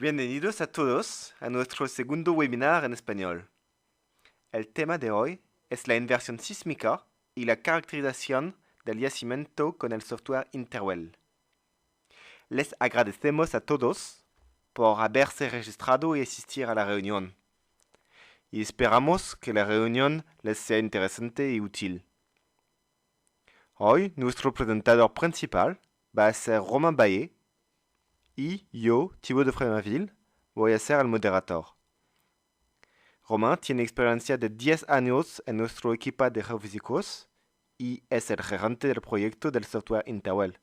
Bienvenidos a todos a nuestro segundo webinar en español. El tema de hoy es la inversión sísmica y la caracterización del yacimiento con el software Interwell. Les agradecemos a todos por haberse registrado y asistir a la reunión. Y esperamos que la reunión les sea interesante y útil. Hoy nuestro presentador principal va a ser Romain Baillet y yo, Thibaut de Fréminville, voy a ser el moderador. Romain tiene experiencia de 10 años en nuestro equipo de geofísicos y es el gerente del proyecto del software Interwell.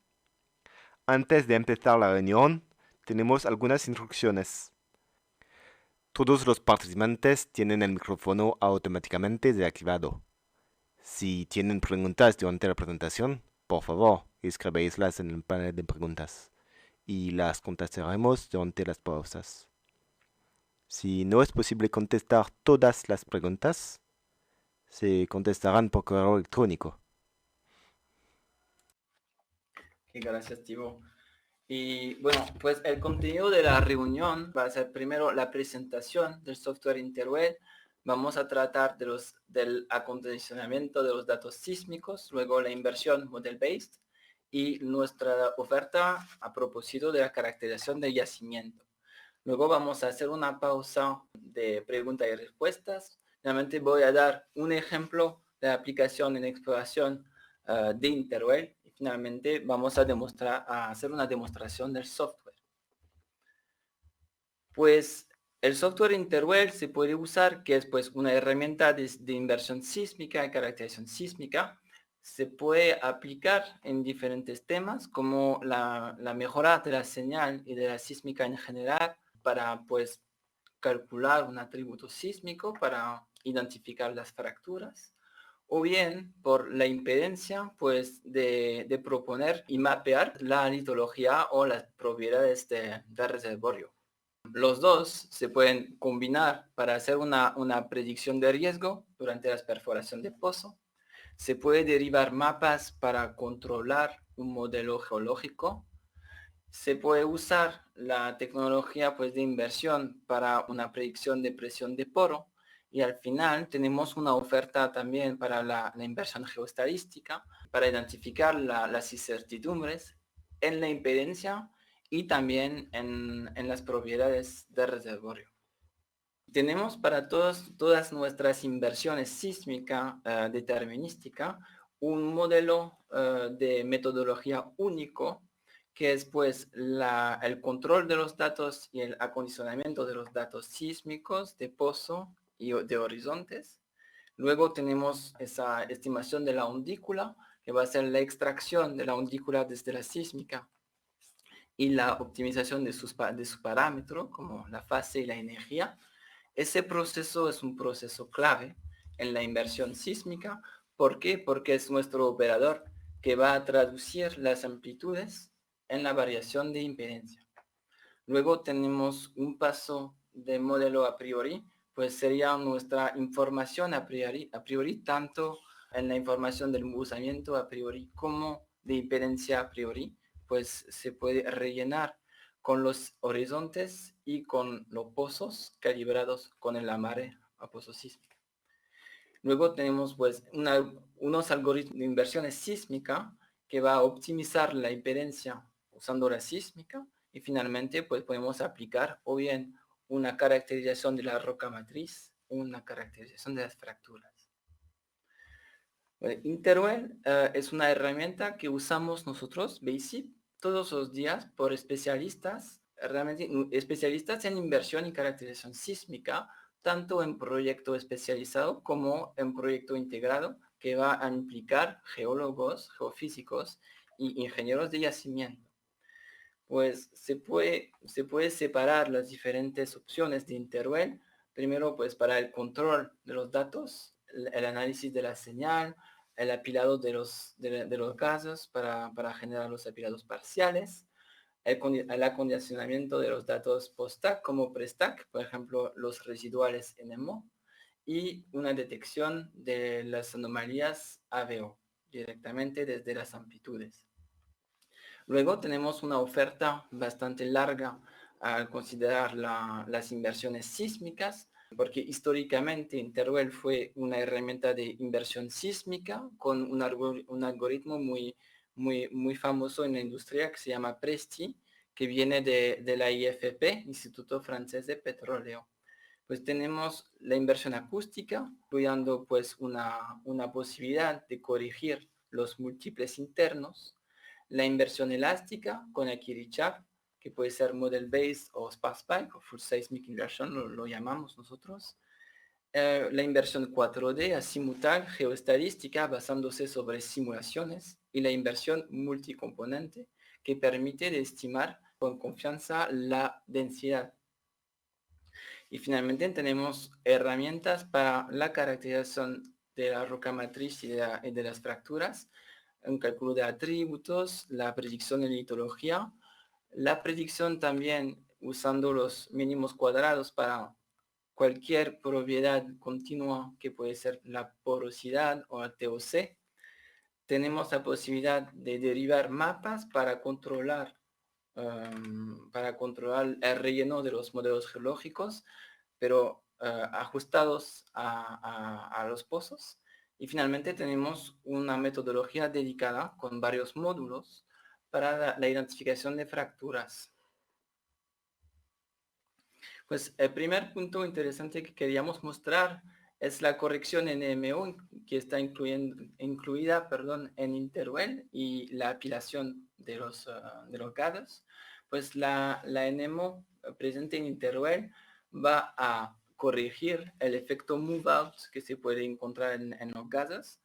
Antes de empezar la reunión, tenemos algunas instrucciones. Todos los participantes tienen el micrófono automáticamente desactivado. Si tienen preguntas durante la presentación, por favor, escribáislas en el panel de preguntas y las contestaremos durante las pausas. Si no es posible contestar todas las preguntas, se contestarán por correo electrónico. Gracias, Tibo. Y bueno, pues el contenido de la reunión va a ser primero la presentación del software Interwell. Vamos a tratar del acondicionamiento de los datos sísmicos, luego la inversión model-based y nuestra oferta a propósito de la caracterización del yacimiento. Luego vamos a hacer una pausa de preguntas y respuestas. Realmente voy a dar un ejemplo de aplicación en exploración de Interwell. Y finalmente vamos a hacer una demostración del software. Pues el software Interwell se puede usar, que es pues una herramienta de inversión sísmica y caracterización sísmica. Se puede aplicar en diferentes temas como la mejora de la señal y de la sísmica en general para pues calcular un atributo sísmico para identificar las fracturas, o bien por la impedencia pues de proponer y mapear la litología o las propiedades del reservorio. Los dos se pueden combinar para hacer una predicción de riesgo durante la perforación de pozo. Se puede derivar mapas para controlar un modelo geológico. Se puede usar la tecnología pues, de inversión para una predicción de presión de poro. Y al final tenemos una oferta también para la inversión geoestadística, para identificar las incertidumbres en la impedencia y también en las propiedades del reservorio. Tenemos para todas nuestras inversiones sísmica determinística un modelo de metodología único que es pues el control de los datos y el acondicionamiento de los datos sísmicos de pozo y de horizontes. Luego tenemos esa estimación de la ondícula, que va a ser la extracción de la ondícula desde la sísmica y la optimización de su parámetro, como la fase y la energía. Ese proceso es un proceso clave en la inversión sísmica. ¿Por qué? Porque es nuestro operador que va a traducir las amplitudes en la variación de impedancia. Luego tenemos un paso de modelo a priori, pues sería nuestra información a priori tanto en la información del embusamiento a priori como de impedancia a priori, pues se puede rellenar con los horizontes y con los pozos calibrados con el amarre a pozo sísmico. Luego tenemos pues unos algoritmos de inversión sísmica que va a optimizar la impedancia usando la sísmica y finalmente pues podemos aplicar o bien una caracterización de la roca matriz o una caracterización de las fracturas. Interwell es una herramienta que usamos nosotros, BASIC, todos los días por especialistas, realmente especialistas en inversión y caracterización sísmica, tanto en proyecto especializado como en proyecto integrado, que va a implicar geólogos, geofísicos y ingenieros de yacimiento. Pues se puede separar las diferentes opciones de Interwell, primero pues para el control de los datos, el análisis de la señal, el apilado de los casos para generar los apilados parciales, el acondicionamiento de los datos post-stack como pre-stack, por ejemplo, los residuales NMO, y una detección de las anomalías AVO directamente desde las amplitudes. Luego tenemos una oferta bastante larga al considerar las inversiones sísmicas, porque históricamente Interwell fue una herramienta de inversión sísmica con un algoritmo muy famoso en la industria que se llama Presti, que viene de la IFP, Instituto Francés de Petróleo. Pues tenemos la inversión acústica, incluyendo pues una posibilidad de corregir los múltiples internos, la inversión elástica con el Kirchhoff, que puede ser model based o SPACE o full seismic inversion, lo llamamos nosotros. La inversión 4D azimutal geoestadística basándose sobre simulaciones y la inversión multicomponente que permite de estimar con confianza la densidad. Y finalmente tenemos herramientas para la caracterización de la roca matriz y de las fracturas, un cálculo de atributos, la predicción de litología, la predicción también usando los mínimos cuadrados para cualquier propiedad continua que puede ser la porosidad o el TOC. Tenemos la posibilidad de derivar mapas para controlar el relleno de los modelos geológicos, pero ajustados a los pozos. Y finalmente tenemos una metodología dedicada con varios módulos para la identificación de fracturas. Pues el primer punto interesante que queríamos mostrar es la corrección NMO que está incluida en Interwell y la apilación de los gatos. Pues la NMO presente en Interwell va a corregir el efecto move out que se puede encontrar en los gases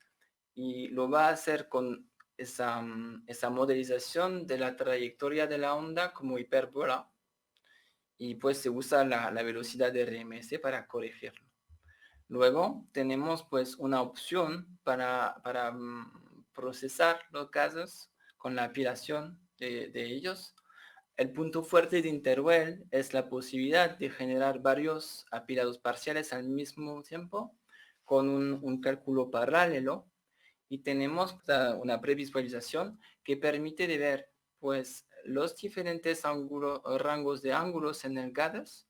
y lo va a hacer con esa modelización de la trayectoria de la onda como hipérbola y pues se usa la velocidad de RMS para corregirlo. Luego tenemos pues una opción para procesar los casos con la apilación de ellos. El punto fuerte de Interwell es la posibilidad de generar varios apilados parciales al mismo tiempo con un cálculo paralelo y tenemos una previsualización que permite de ver pues los diferentes rangos de ángulos en el GADAS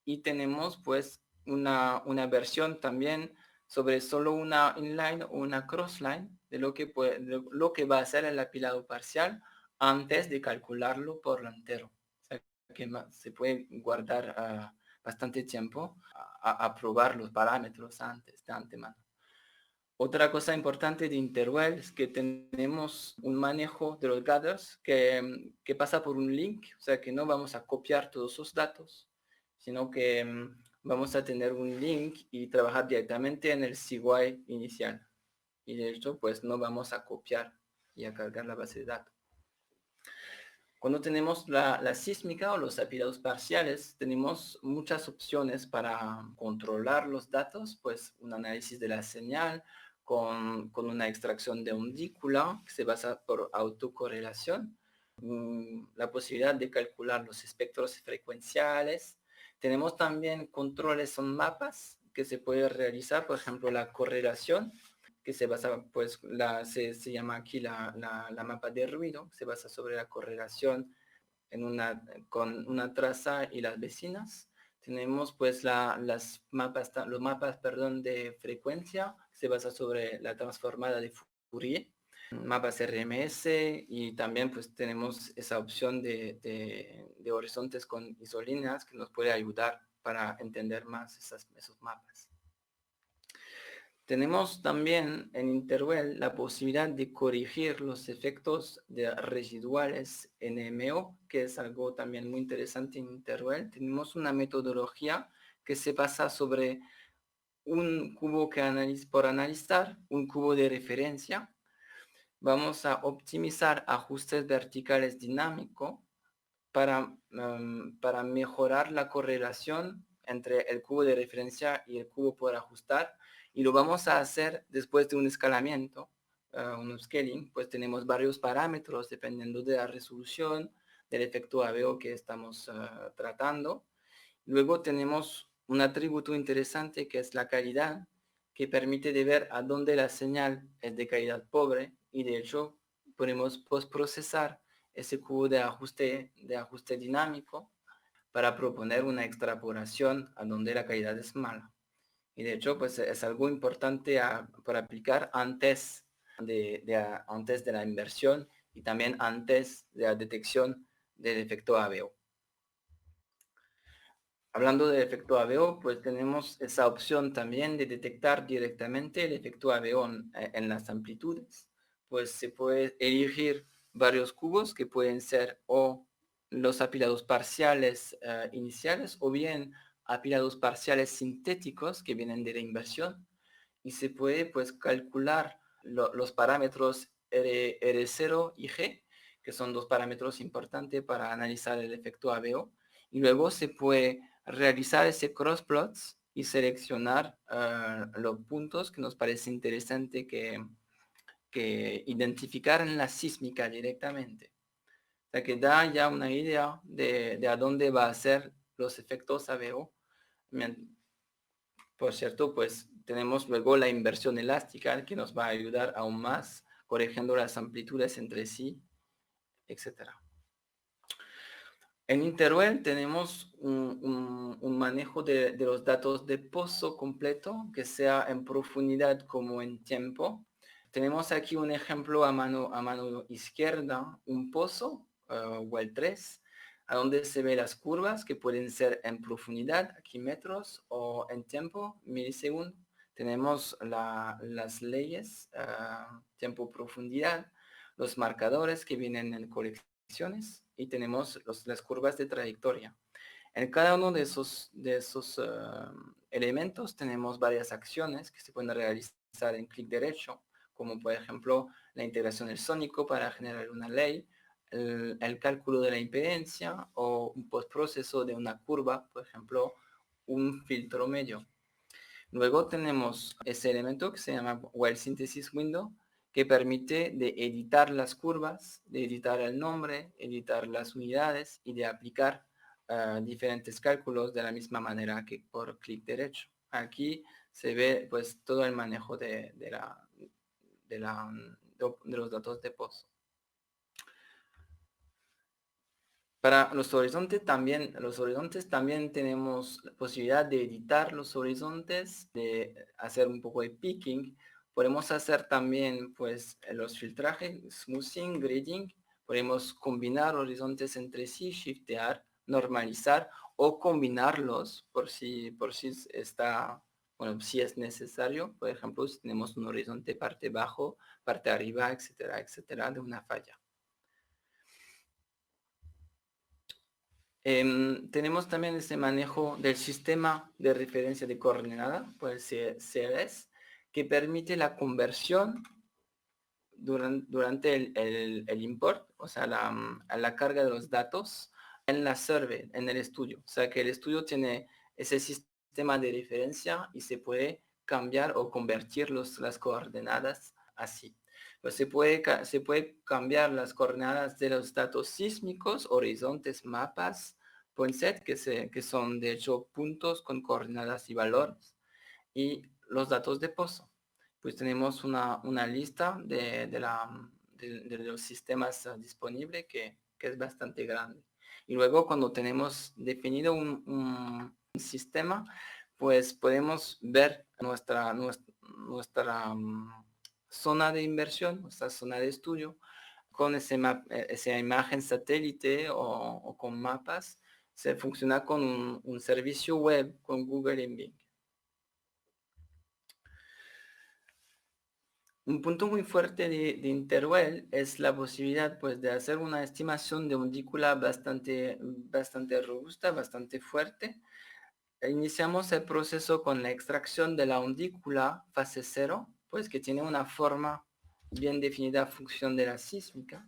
y tenemos pues una versión también sobre solo una inline o una crossline de lo que va a ser el apilado parcial antes de calcularlo por lo entero. O sea, que se puede guardar bastante tiempo a probar los parámetros antes de antemano. Otra cosa importante de Interwell es que tenemos un manejo de los gathers que pasa por un link, o sea que no vamos a copiar todos esos datos, sino que vamos a tener un link y trabajar directamente en el CY inicial. Y de hecho, pues no vamos a copiar y a cargar la base de datos. Cuando tenemos la sísmica o los apilados parciales, tenemos muchas opciones para controlar los datos, pues un análisis de la señal con una extracción de undícula que se basa por autocorrelación, la posibilidad de calcular los espectros frecuenciales. Tenemos también controles en mapas que se puede realizar, por ejemplo, la correlación que se basa, pues, se llama aquí la mapa de ruido, se basa sobre la correlación con una traza y las vecinas. Tenemos, pues, los mapas de frecuencia, se basa sobre la transformada de Fourier, mapas RMS, y también, pues, tenemos esa opción de horizontes con isolíneas que nos puede ayudar para entender más esos mapas. Tenemos también en Interwell la posibilidad de corregir los efectos de residuales NMO, que es algo también muy interesante en Interwell. Tenemos una metodología que se basa sobre un cubo por analizar, un cubo de referencia. Vamos a optimizar ajustes verticales dinámicos para mejorar la correlación entre el cubo de referencia y el cubo por ajustar, y lo vamos a hacer después de un escalamiento, un scaling, pues tenemos varios parámetros dependiendo de la resolución, del efecto ABO que estamos tratando. Luego tenemos un atributo interesante que es la calidad, que permite de ver a dónde la señal es de calidad pobre, y de hecho podemos postprocesar ese cubo de ajuste dinámico para proponer una extrapolación a donde la calidad es mala. Y de hecho, pues es algo importante para aplicar antes de la inversión y también antes de la detección del efecto ABO. Hablando del efecto ABO, pues tenemos esa opción también de detectar directamente el efecto ABO en las amplitudes. Pues se puede elegir varios cubos que pueden ser o los apilados parciales iniciales o bien apilados parciales sintéticos que vienen de la inversión. Y se puede pues calcular los parámetros R0 y G, que son dos parámetros importantes para analizar el efecto ABO. Y luego se puede realizar ese crossplots y seleccionar los puntos que nos parece interesante que identificar en la sísmica directamente. O sea, que da ya una idea de a dónde va a ser los efectos ABO. Por cierto, pues tenemos luego la inversión elástica que nos va a ayudar aún más, corrigiendo las amplitudes entre sí, etc. En Interwell tenemos un manejo de los datos de pozo completo, que sea en profundidad como en tiempo. Tenemos aquí un ejemplo a mano izquierda, un pozo, well 3, a donde se ve las curvas que pueden ser en profundidad, aquí metros, o en tiempo, milisegundos. Tenemos las leyes, tiempo, profundidad, los marcadores que vienen en colecciones y tenemos las curvas de trayectoria. En cada uno de esos elementos tenemos varias acciones que se pueden realizar en clic derecho, como por ejemplo la integración del sónico para generar una ley, el cálculo de la impedancia o un postproceso de una curva, por ejemplo, un filtro medio. Luego tenemos ese elemento que se llama Well Synthesis Window, que permite de editar las curvas, de editar el nombre, editar las unidades y de aplicar diferentes cálculos de la misma manera que por clic derecho. Aquí se ve pues todo el manejo de los datos de pozo. Para los horizontes también tenemos la posibilidad de editar los horizontes, de hacer un poco de picking. Podemos hacer también pues los filtrajes, smoothing, grading. Podemos combinar horizontes entre sí, shiftear, normalizar o combinarlos por si está, bueno, si es necesario. Por ejemplo, si tenemos un horizonte parte bajo, parte arriba, etcétera, etcétera, de una falla. Tenemos también ese manejo del sistema de referencia de coordenada, pues CLS, que permite la conversión durante el import, o sea, la carga de los datos en la survey, en el estudio. O sea, que el estudio tiene ese sistema de referencia y se puede cambiar o convertir las coordenadas así. Pues se puede cambiar las coordenadas de los datos sísmicos, horizontes, mapas, PointSet, que son de hecho puntos con coordenadas y valores, y los datos de pozo. Pues tenemos una lista de los sistemas disponibles que es bastante grande. Y luego cuando tenemos definido un sistema, pues podemos ver nuestra zona de inversión, nuestra zona de estudio, con esa imagen satélite o con mapas. Se funciona con un servicio web con Google y Bing. Un punto muy fuerte de Interwell es la posibilidad pues, de hacer una estimación de undícula bastante robusta, bastante fuerte. Iniciamos el proceso con la extracción de la undícula fase 0, pues que tiene una forma bien definida a función de la sísmica.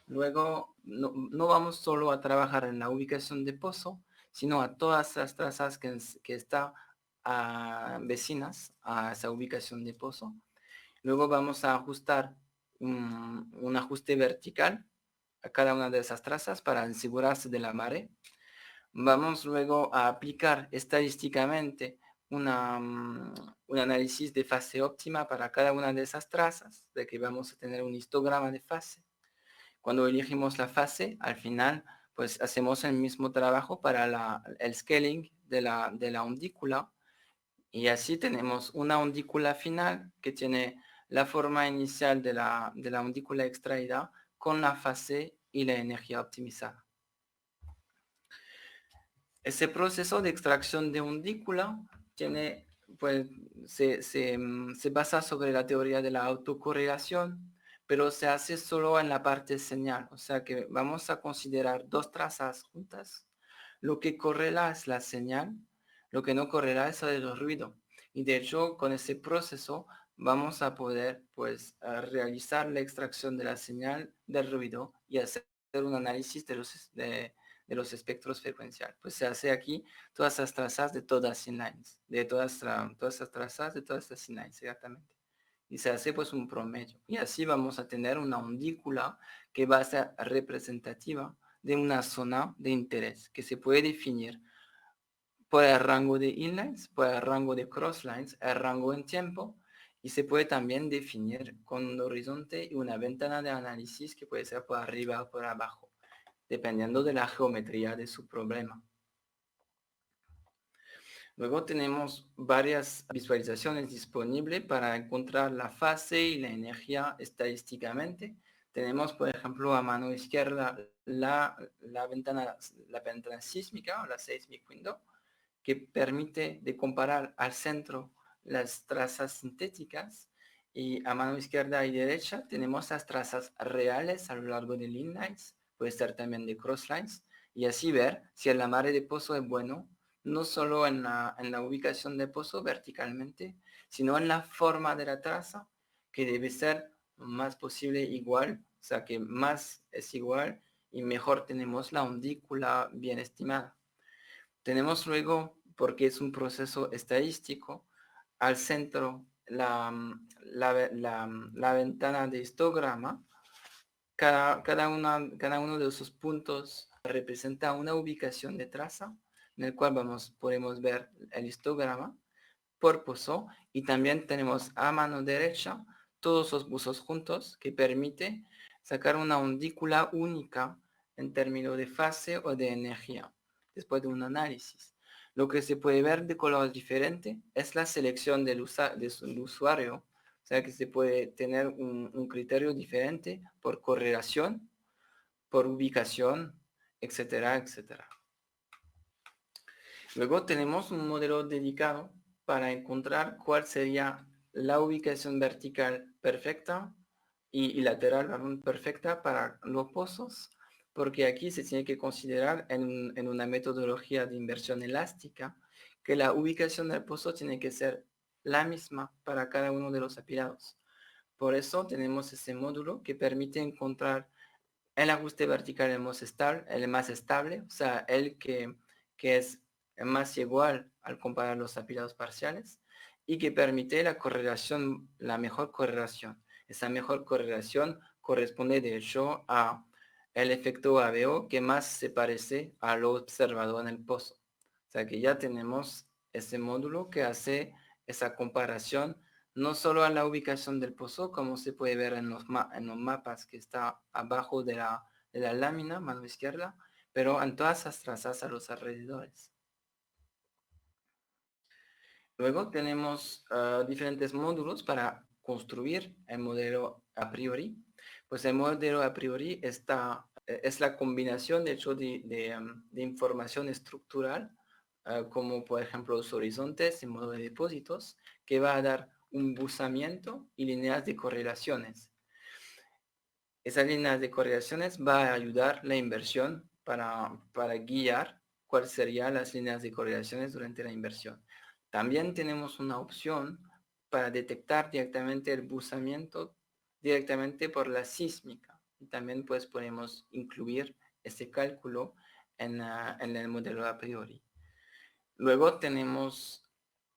Luego no vamos solo a trabajar en la ubicación de pozo, sino a todas las trazas que están vecinas a esa ubicación de pozo. Luego vamos a ajustar un ajuste vertical a cada una de esas trazas para asegurarse de la marea. Vamos luego a aplicar estadísticamente un análisis de fase óptima para cada una de esas trazas, de que vamos a tener un histograma de fase. Cuando elegimos la fase, al final pues hacemos el mismo trabajo para el scaling de la undícula y así tenemos una undícula final que tiene la forma inicial de la undícula extraída con la fase y la energía optimizada. Ese proceso de extracción de undícula tiene, pues, se basa sobre la teoría de la autocorrelación, pero se hace solo en la parte señal. O sea que vamos a considerar dos trazas juntas. Lo que correla es la señal, lo que no correla es el ruido. Y de hecho, con ese proceso vamos a poder, pues, realizar la extracción de la señal del ruido y hacer un análisis de los espectros frecuenciales. Pues se hace aquí todas esas trazas de todas las inlines, de todas esas trazas de todas estas inlines, exactamente. Y se hace pues un promedio. Y así vamos a tener una undícula que va a ser representativa de una zona de interés que se puede definir por el rango de inlines, por el rango de crosslines, el rango en tiempo, y se puede también definir con un horizonte y una ventana de análisis que puede ser por arriba o por abajo, dependiendo de la geometría de su problema. Luego tenemos varias visualizaciones disponibles para encontrar la fase y la energía estadísticamente. Tenemos, por ejemplo, a mano izquierda la ventana sísmica o la seismic window, que permite de comparar al centro las trazas sintéticas y a mano izquierda y derecha tenemos las trazas reales a lo largo de inlines, puede ser también de crosslines, y así ver si el amarre de pozo es bueno, no solo en la ubicación del pozo verticalmente, sino en la forma de la traza, que debe ser más posible igual, o sea que más es igual y mejor tenemos la undícula bien estimada. Tenemos luego, porque es un proceso estadístico, al centro la ventana de histograma. Cada uno de esos puntos representa una ubicación de traza en el cual podemos ver el histograma por pozo y también tenemos a mano derecha todos los buzos juntos que permite sacar una undícula única en términos de fase o de energía después de un análisis. Lo que se puede ver de color diferente es la selección del usuario, o sea que se puede tener un criterio diferente por correlación, por ubicación, etcétera, etcétera. Luego tenemos un modelo dedicado para encontrar cuál sería la ubicación vertical perfecta y lateral perfecta para los pozos, porque aquí se tiene que considerar en una metodología de inversión elástica que la ubicación del pozo tiene que ser la misma para cada uno de los apilados. Por eso tenemos ese módulo que permite encontrar el ajuste vertical el más estable, o sea, que es más igual al comparar los apilados parciales y que permite la correlación, la mejor correlación. Esa mejor correlación corresponde de hecho a el efecto ABO que más se parece a lo observado en el pozo. O sea que ya tenemos ese módulo que hace esa comparación no solo a la ubicación del pozo, como se puede ver en los mapas que está abajo de la lámina, mano izquierda, pero en todas las trazas a los alrededores. Luego tenemos diferentes módulos para construir el modelo a priori. Pues el modelo a priori es la combinación de hecho de información estructural, como por ejemplo los horizontes en modo de depósitos, que va a dar un buzamiento y líneas de correlaciones. Esas líneas de correlaciones va a ayudar la inversión para guiar cuáles serían las líneas de correlaciones durante la inversión. También tenemos una opción para detectar directamente el buzamiento directamente por la sísmica. Y también pues podemos incluir este cálculo en el modelo a priori. Luego tenemos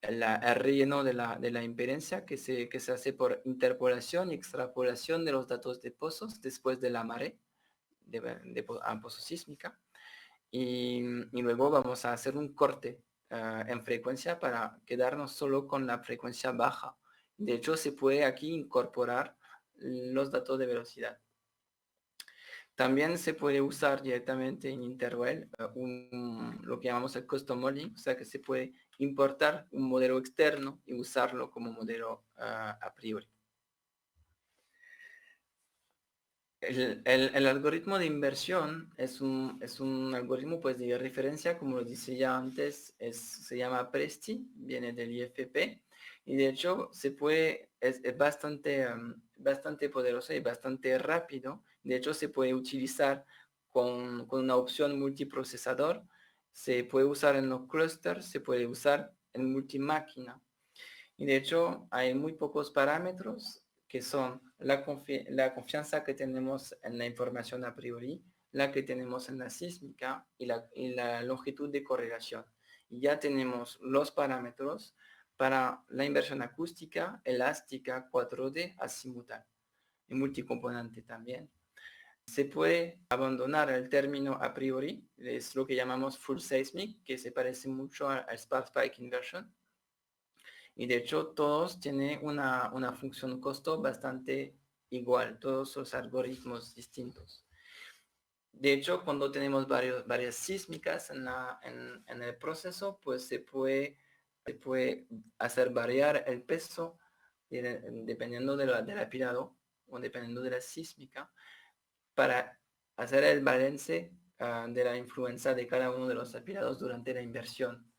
el relleno de la impedencia que se hace por interpolación y extrapolación de los datos de pozos después de la marea a pozo sísmica. Y luego vamos a hacer un corte en frecuencia para quedarnos solo con la frecuencia baja. De hecho, se puede aquí incorporar los datos de velocidad. También se puede usar directamente en Interwell lo que llamamos el custom modeling, o sea que se puede importar un modelo externo y usarlo como modelo a priori. El algoritmo de inversión es un algoritmo pues, de referencia, como lo dice ya antes, se llama Presti, viene del IFP, y de hecho es bastante poderoso y bastante rápido. De hecho, se puede utilizar con una opción multiprocesador, se puede usar en los clusters, se puede usar en multimáquina. Y de hecho, hay muy pocos parámetros que son la confianza que tenemos en la información a priori, la que tenemos en la sísmica y la longitud de correlación. Y ya tenemos los parámetros para la inversión acústica, elástica, 4D, azimutal y multicomponente también. Se puede abandonar el término a priori, es lo que llamamos full seismic, que se parece mucho al sparse spike inversion. Y de hecho todos tienen una función costo bastante igual, todos los algoritmos distintos. De hecho, cuando tenemos varias sísmicas en el proceso, pues se puede hacer variar el peso dependiendo del apilado o dependiendo de la sísmica para hacer el balance de la influencia de cada uno de los apilados durante la inversión.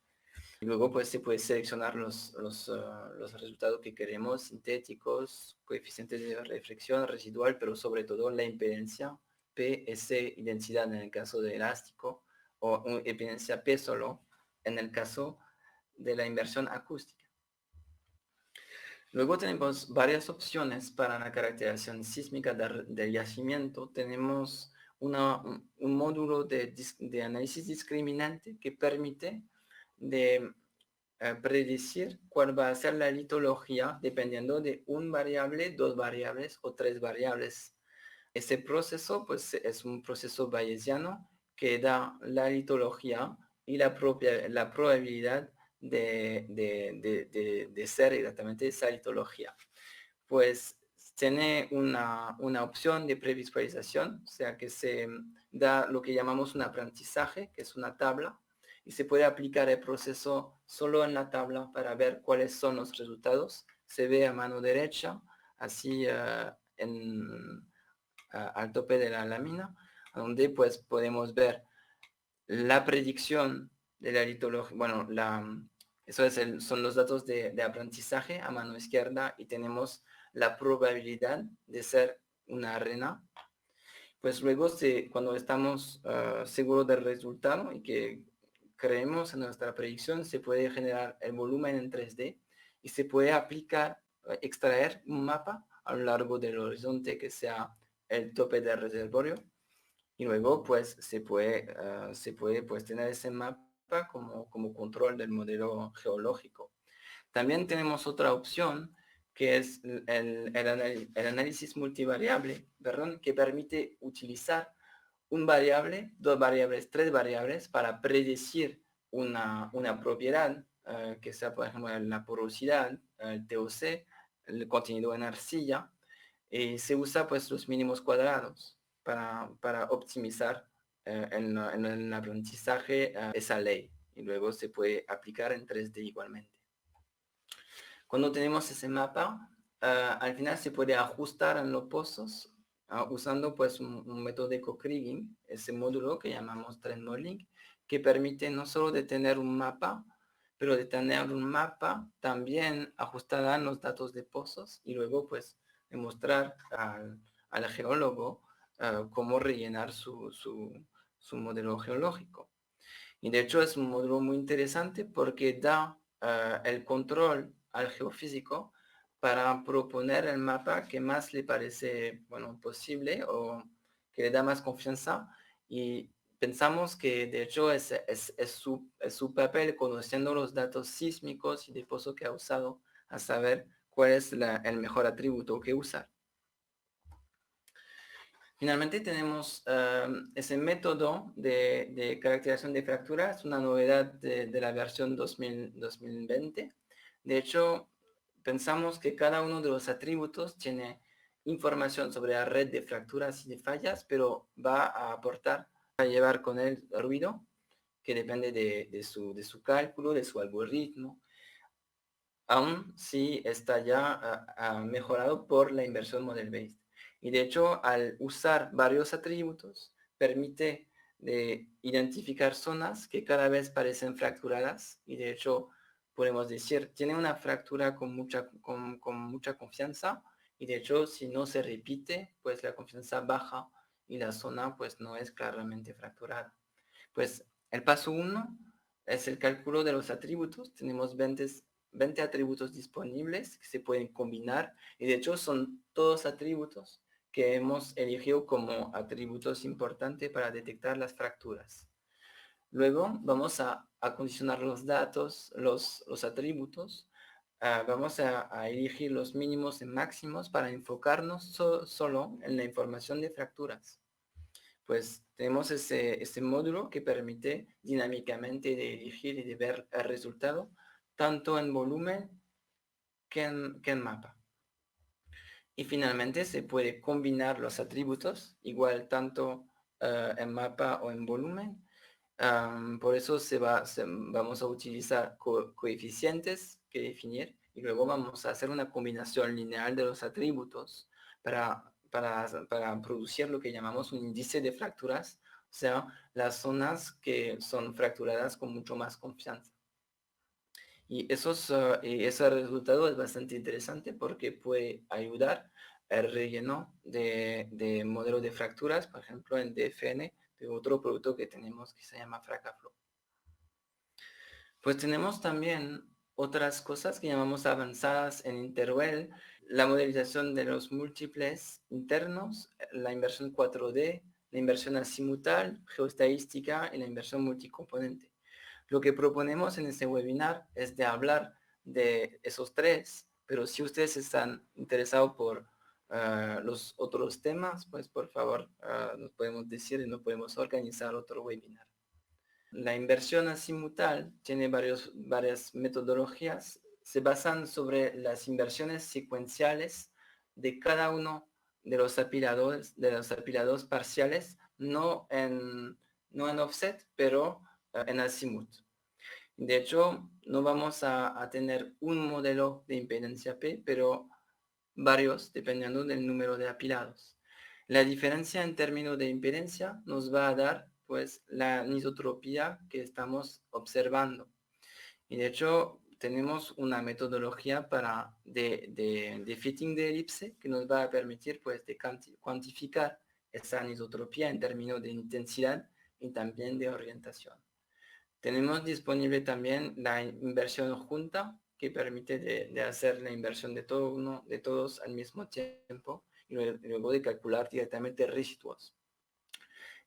Y luego pues se puede seleccionar los resultados que queremos, sintéticos, coeficientes de reflexión residual, pero sobre todo la impedancia PS y densidad en el caso de elástico, o impedancia P solo en el caso de la inversión acústica. Luego tenemos varias opciones para la caracterización sísmica del yacimiento. Tenemos un módulo de análisis discriminante que permite de predecir cuál va a ser la litología dependiendo de un variable, dos variables o tres variables. Este proceso pues, es un proceso bayesiano que da la litología y la probabilidad de ser exactamente esa litología. Pues tiene una opción de previsualización, o sea que se da lo que llamamos un aprendizaje, que es una tabla, y se puede aplicar el proceso solo en la tabla para ver cuáles son los resultados. Se ve a mano derecha, así al tope de la lámina, donde pues podemos ver la predicción de la litología, bueno, eso son los datos de aprendizaje a mano izquierda y tenemos la probabilidad de ser una arena. Pues luego cuando estamos seguros del resultado y que creemos en nuestra predicción, se puede generar el volumen en 3D y se puede aplicar, extraer un mapa a lo largo del horizonte que sea el tope del reservorio y luego pues se puede pues tener ese mapa como control del modelo geológico. También tenemos otra opción que es el análisis multivariable, perdón, que permite utilizar un variable, dos variables, tres variables para predecir una propiedad que sea, por ejemplo, la porosidad, el TOC, el contenido en arcilla, y se usa pues los mínimos cuadrados para optimizar en el aprendizaje esa ley y luego se puede aplicar en 3D igualmente. Cuando tenemos ese mapa, al final se puede ajustar en los pozos usando pues un método de co-kriging, ese módulo que llamamos trend modeling, que permite no solo de tener un mapa, pero de tener un mapa también ajustada en los datos de pozos y luego pues demostrar al geólogo cómo rellenar su modelo geológico. Y de hecho es un módulo muy interesante porque da el control al geofísico para proponer el mapa que más le parece posible o que le da más confianza. Y pensamos que de hecho es su papel conociendo los datos sísmicos y de pozo que ha usado a saber cuál es el mejor atributo que usar. Finalmente tenemos ese método de caracterización de fracturas, una novedad de la versión 2020. De hecho, pensamos que cada uno de los atributos tiene información sobre la red de fracturas y de fallas, pero va a aportar, a llevar con él ruido que depende de su cálculo, de su algoritmo, aún si está ya mejorado por la inversión model-based. Y de hecho, al usar varios atributos, permite de identificar zonas que cada vez parecen fracturadas y de hecho podemos decir, tiene una fractura con mucha confianza y de hecho si no se repite, pues la confianza baja y la zona pues no es claramente fracturada. Pues el paso 1 es el cálculo de los atributos. Tenemos 20 atributos disponibles que se pueden combinar y de hecho son todos atributos que hemos elegido como atributos importantes para detectar las fracturas. Luego vamos a condicionar los datos, los atributos. Vamos a elegir los mínimos y máximos para enfocarnos solo en la información de fracturas. Pues tenemos ese módulo que permite dinámicamente de elegir y de ver el resultado tanto en volumen que en mapa. Y finalmente se puede combinar los atributos, igual tanto en mapa o en volumen. Por eso vamos a utilizar coeficientes que definir y luego vamos a hacer una combinación lineal de los atributos para producir lo que llamamos un índice de fracturas, o sea, las zonas que son fracturadas con mucho más confianza. Y ese resultado es bastante interesante porque puede ayudar al relleno de modelos de fracturas, por ejemplo, en DFN, de otro producto que tenemos que se llama Fracaflow. Pues tenemos también otras cosas que llamamos avanzadas en Interwell, la modelización de los múltiples internos, la inversión 4D, la inversión azimutal, geoestadística y la inversión multicomponente. Lo que proponemos en este webinar es de hablar de esos tres, pero si ustedes están interesados por los otros temas, pues por favor nos podemos decir y nos podemos organizar otro webinar. La inversión azimutal tiene varias metodologías. Se basan sobre las inversiones secuenciales de cada uno de los apilados parciales, no en offset, pero en azimut. De hecho, no vamos a tener un modelo de impedancia P, pero varios dependiendo del número de apilados. La diferencia en términos de impedancia nos va a dar pues la anisotropía que estamos observando. Y de hecho tenemos una metodología de fitting de elipse que nos va a permitir pues de cuantificar esa anisotropía en términos de intensidad y también de orientación. Tenemos disponible también la inversión junta, que permite de hacer la inversión de todos al mismo tiempo y luego de calcular directamente residuos.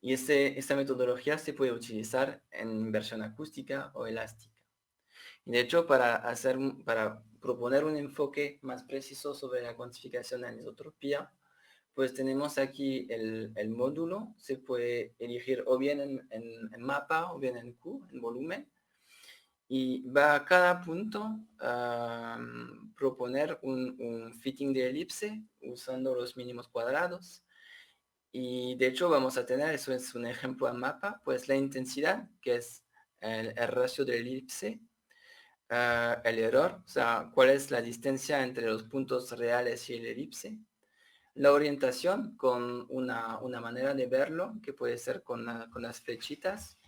Y esta metodología se puede utilizar en inversión acústica o elástica. Y de hecho, para proponer un enfoque más preciso sobre la cuantificación de anisotropía, pues tenemos aquí el módulo, se puede elegir o bien en mapa o bien en Q, en volumen, y va a cada punto a proponer un fitting de elipse usando los mínimos cuadrados. Y de hecho vamos a tener, eso es un ejemplo en mapa, pues la intensidad, que es el ratio del elipse, el error, o sea, cuál es la distancia entre los puntos reales y el elipse, la orientación con una manera de verlo, que puede ser con las flechitas.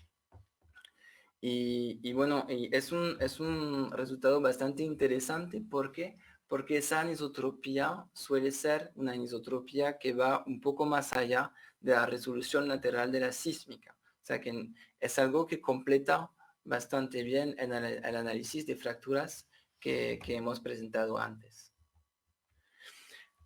Y bueno, y es un resultado bastante interesante porque esa anisotropía suele ser una anisotropía que va un poco más allá de la resolución lateral de la sísmica. O sea que es algo que completa bastante bien en el análisis de fracturas que hemos presentado antes.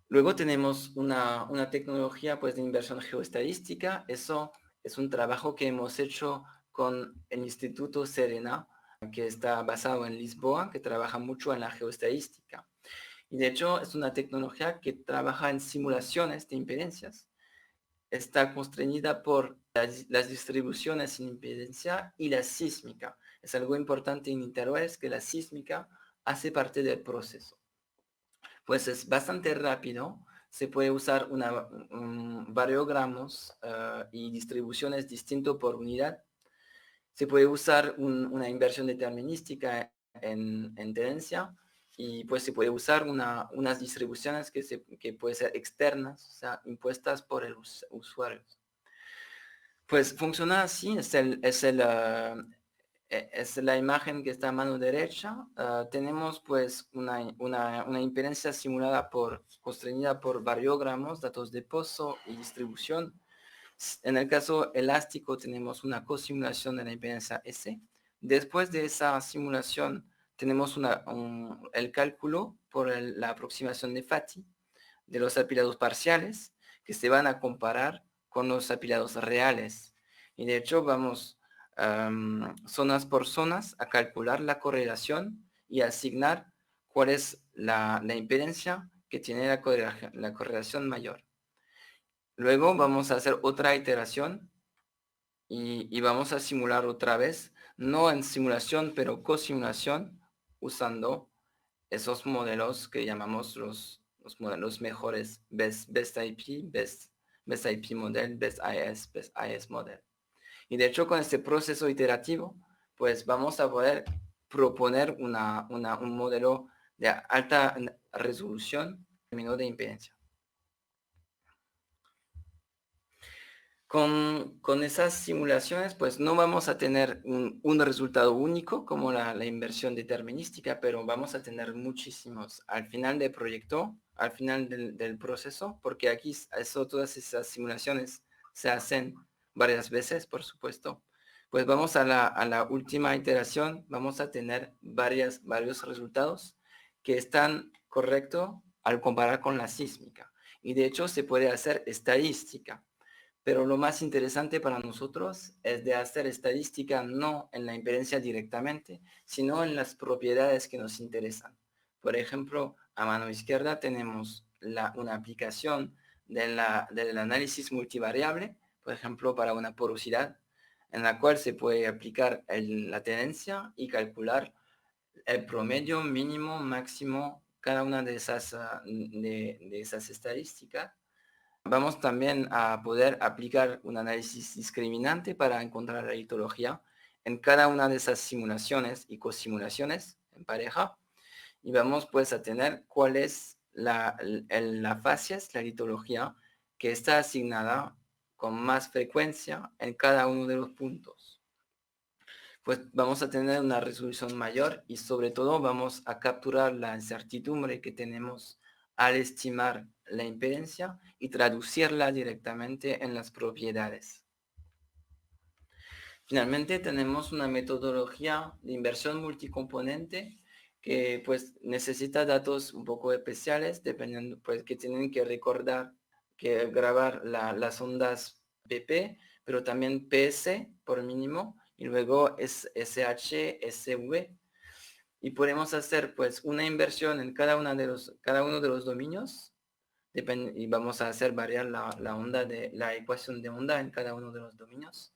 Luego tenemos una tecnología pues, de inversión geoestadística. Eso es un trabajo que hemos hecho con el Instituto Serena, que está basado en Lisboa, que trabaja mucho en la geoestadística. Y de hecho es una tecnología que trabaja en simulaciones de impedancias. Está constreñida por las distribuciones sin impedancia y la sísmica. Es algo importante en Interwell, que la sísmica hace parte del proceso. Pues es bastante rápido, se puede usar variogramos y distribuciones distintos por unidad. Se puede usar una inversión determinística en tendencia y pues se puede usar unas distribuciones que pueden ser externas, o sea, impuestas por el usuario. Pues funciona así, es la imagen que está a mano derecha. Tenemos pues una impedancia simulada constreñida por variogramos, datos de pozo y distribución. En el caso elástico tenemos una cosimulación de la impedancia S. Después de esa simulación tenemos el cálculo por la aproximación de Fati de los apilados parciales que se van a comparar con los apilados reales. Y de hecho vamos zonas por zonas a calcular la correlación y asignar cuál es la impedancia que tiene la correlación mayor. Luego vamos a hacer otra iteración y vamos a simular otra vez, no en simulación, pero cosimulación, usando esos modelos que llamamos los modelos mejores, Best IP, Best IP Model, Best IS Model. Y de hecho con este proceso iterativo, pues vamos a poder proponer un modelo de alta resolución en términos de impedancia. Con esas simulaciones, pues no vamos a tener un resultado único como la inversión determinística, pero vamos a tener muchísimos al final del proyecto, al final del proceso, porque aquí todas esas simulaciones se hacen varias veces, por supuesto. Pues vamos a la última iteración, vamos a tener varios resultados que están correctos al comparar con la sísmica. Y de hecho se puede hacer estadística. Pero lo más interesante para nosotros es de hacer estadística no en la impedancia directamente, sino en las propiedades que nos interesan. Por ejemplo, a mano izquierda tenemos una aplicación del análisis multivariable, por ejemplo, para una porosidad, en la cual se puede aplicar la tendencia y calcular el promedio mínimo, máximo, cada una de esas estadísticas. Vamos también a poder aplicar un análisis discriminante para encontrar la litología en cada una de esas simulaciones y cosimulaciones en pareja. Y vamos pues a tener cuál es la facies, la litología, que está asignada con más frecuencia en cada uno de los puntos. Pues vamos a tener una resolución mayor y sobre todo vamos a capturar la incertidumbre que tenemos al estimar la impedancia y traducirla directamente en las propiedades. Finalmente tenemos una metodología de inversión multicomponente que pues necesita datos un poco especiales, dependiendo pues que tienen que recordar, que grabar las ondas PP, pero también PS por mínimo, y luego es SH, SV, y podemos hacer pues una inversión en cada uno de los dominios y vamos a hacer variar la ecuación de onda en cada uno de los dominios.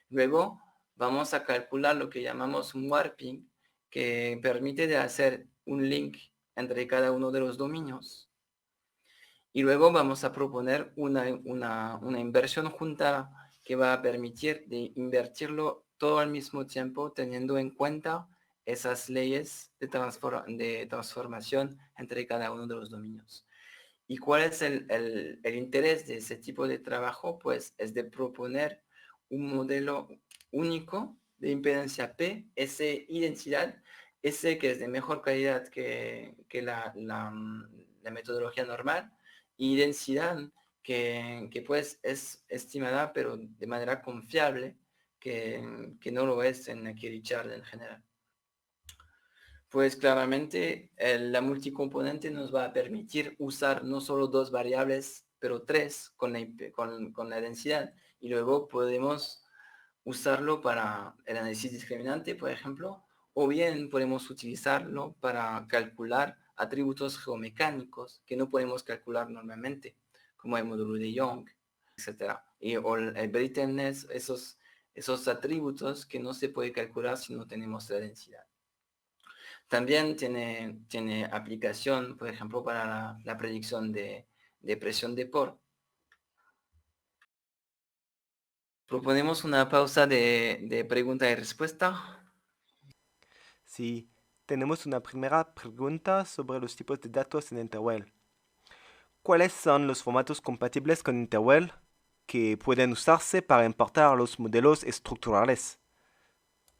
Luego vamos a calcular lo que llamamos un warping, que permite de hacer un link entre cada uno de los dominios. Y luego vamos a proponer una inversión junta que va a permitir de invertirlo todo al mismo tiempo, teniendo en cuenta esas leyes de transformación entre cada uno de los dominios. ¿Y cuál es el interés de ese tipo de trabajo? Pues es de proponer un modelo único de impedancia P, S y densidad, S que es de mejor calidad que la metodología normal, y densidad que pues es estimada pero de manera confiable, que no lo es en Richard en general. Pues claramente la multicomponente nos va a permitir usar no solo dos variables, pero tres con la densidad. Y luego podemos usarlo para el análisis discriminante, por ejemplo, o bien podemos utilizarlo para calcular atributos geomecánicos que no podemos calcular normalmente, como el módulo de Young, etc. O el brittleness, esos atributos que no se puede calcular si no tenemos la densidad. También tiene aplicación, por ejemplo, para la predicción de de presión de por. Proponemos una pausa de pregunta y respuesta. Sí, tenemos una primera pregunta sobre los tipos de datos en Interwell. ¿Cuáles son los formatos compatibles con Interwell que pueden usarse para importar los modelos estructurales?